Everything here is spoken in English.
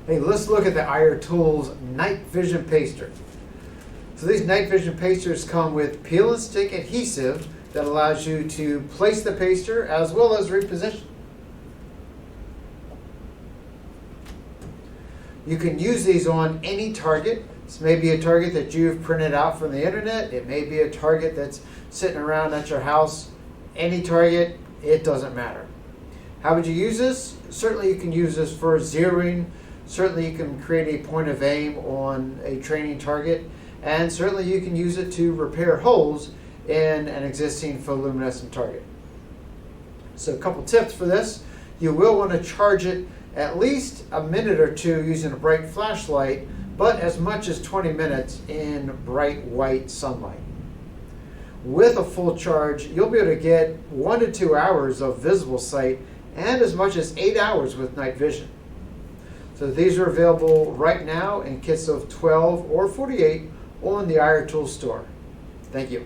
Hey, let's look at the IR.Tools night vision paster. So these night vision pasters come with peel and stick adhesive that allows you to place the paster as well as reposition. You can use these on any target. This may be a target that you've printed out from the internet. It may be a target that's sitting around at your house. Any target, it doesn't matter. How would you use this? Certainly you can use this for zeroing. Certainly you can create a point of aim on a training target. And certainly you can use it to repair holes in an existing photoluminescent target. So a couple tips for this. You will want to charge it at least a minute or two using a bright flashlight, but as much as 20 minutes in bright white sunlight. With a full charge, you'll be able to get 1 to 2 hours of visible sight and as much as 8 hours with night vision. So these are available right now in kits of 12 or 48 on the IR.Tools store. Thank you.